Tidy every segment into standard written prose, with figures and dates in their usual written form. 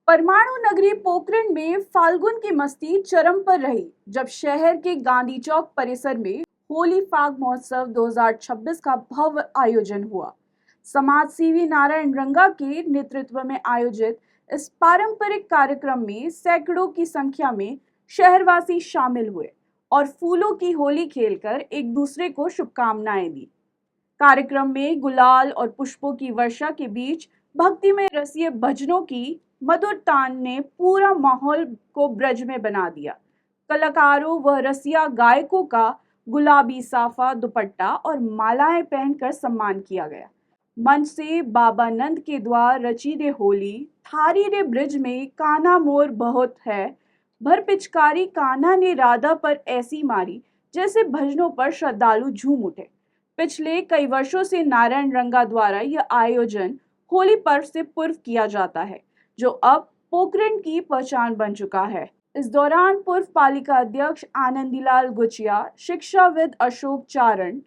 परमाणु नगरी पोखरण में फाल्गुन की मस्ती चरम पर रही जब शहर के गांधी चौक परिसर में होली फाग महोत्सव 2026 का भव्य आयोजन हुआ। समाज सेवी नारायण रंगा के नेतृत्व में आयोजित इस पारंपरिक कार्यक्रम में सैकड़ों की संख्या में शहरवासी शामिल हुए और फूलों की होली खेलकर एक दूसरे को शुभकामनाएं दी। कार्यक्रम में गुलाल और पुष्पों की वर्षा के बीच भक्तिमय रसीय भजनों की मधुर तान ने पूरा माहौल को ब्रज में बना दिया। कलाकारों व रसिया गायकों का गुलाबी साफा दुपट्टा और मालाएं पहनकर सम्मान किया गया। मंच से बाबा नंद के द्वार रची रे होली, थारी रे ब्रिज में कान्हा मोर बहुत है, भर पिचकारी कान्हा ने राधा पर ऐसी मारी, जैसे भजनों पर श्रद्धालु झूम उठे। पिछले कई वर्षों से नारायण रंगा द्वारा यह आयोजन होली पर्व से पूर्व किया जाता है, जो अब पोखरण की पहचान बन चुका है। इस दौरान पूर्व पालिका अध्यक्ष आनंदीलाल गुचिया, शिक्षाविद अशोक चारण,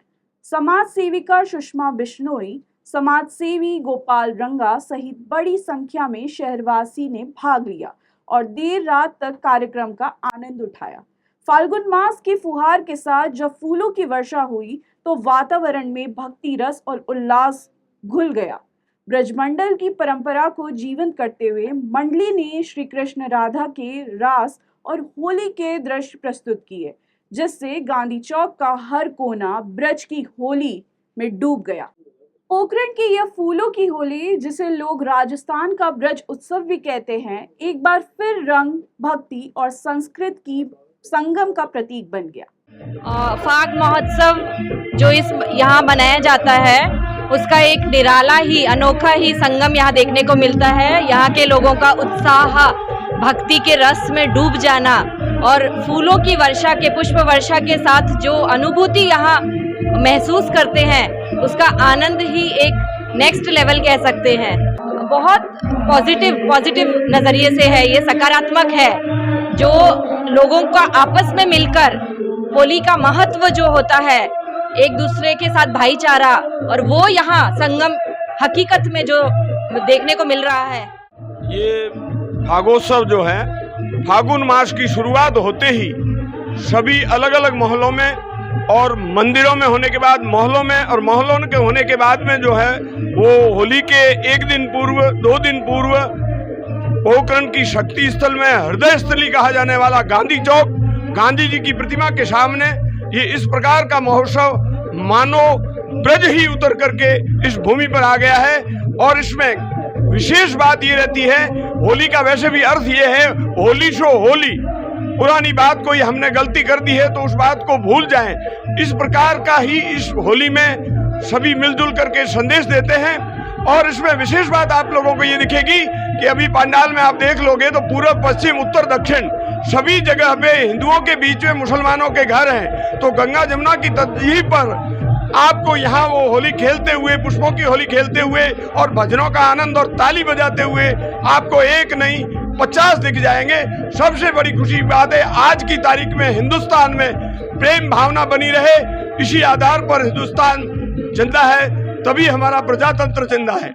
समाज सेविका सुषमा बिश्नोई, समाज सेवी गोपाल रंगा सहित बड़ी संख्या में शहरवासी ने भाग लिया और देर रात तक कार्यक्रम का आनंद उठाया। फाल्गुन मास की फुहार के साथ जब फूलों की वर्षा हुई तो वातावरण में भक्ति रस और उल्लास घुल गया। ब्रजमंडल की परंपरा को जीवंत करते हुए मंडली ने श्री कृष्ण राधा के रास और होली के दृश्य प्रस्तुत किए, जिससे गांधी चौक का हर कोना ब्रज की होली में डूब गया। पोखरण की यह फूलों की होली, जिसे लोग राजस्थान का ब्रज उत्सव भी कहते हैं, एक बार फिर रंग, भक्ति और संस्कृत की संगम का प्रतीक बन गया। फाग महोत्सव जो यहाँ मनाया जाता है, उसका एक निराला ही अनोखा ही संगम यहाँ देखने को मिलता है। यहाँ के लोगों का उत्साह, भक्ति के रस में डूब जाना और फूलों की वर्षा के पुष्प वर्षा के साथ जो अनुभूति यहाँ महसूस करते हैं, उसका आनंद ही एक नेक्स्ट लेवल कह सकते हैं। बहुत पॉजिटिव नज़रिए से है, ये सकारात्मक है। जो लोगों का आपस में मिलकर होली का महत्व जो होता है, एक दूसरे के साथ भाईचारा, और वो यहाँ संगम हकीकत में जो देखने को मिल रहा है। ये फागोत्सव जो है, फागुन मास की शुरुआत होते ही सभी अलग अलग मोहल्लों में और मंदिरों में होने के बाद मोहल्लों में, और मोहल्लों के होने के बाद में जो है वो होली के एक दिन पूर्व, 2 दिन पूर्व पोखरण की शक्ति स्थल में हृदय स्थली कहा जाने वाला गांधी चौक, गांधी जी की प्रतिमा के सामने ये इस प्रकार का महोत्सव मानो ब्रज ही उतर करके इस भूमि पर आ गया है। और इसमें विशेष बात ये रहती है, होली का वैसे भी अर्थ ये है, होली शो होली, पुरानी बात कोई हमने गलती कर दी है तो उस बात को भूल जाएं। इस प्रकार का ही इस होली में सभी मिलजुल करके संदेश देते हैं। और इसमें विशेष बात आप लोगों को ये दिखेगी कि अभी पंडाल में आप देख लोगे तो पूर्व, पश्चिम, उत्तर, दक्षिण सभी जगह पे हिंदुओं के बीच में मुसलमानों के घर हैं। तो गंगा जमुना की तर्ज पर आपको यहाँ वो होली खेलते हुए, पुष्पों की होली खेलते हुए और भजनों का आनंद और ताली बजाते हुए आपको एक नहीं 50 दिख जाएंगे। सबसे बड़ी खुशी की बात है, आज की तारीख में हिंदुस्तान में प्रेम भावना बनी रहे, इसी आधार पर हिंदुस्तान जिंदा है, तभी हमारा प्रजातंत्र जिंदा है।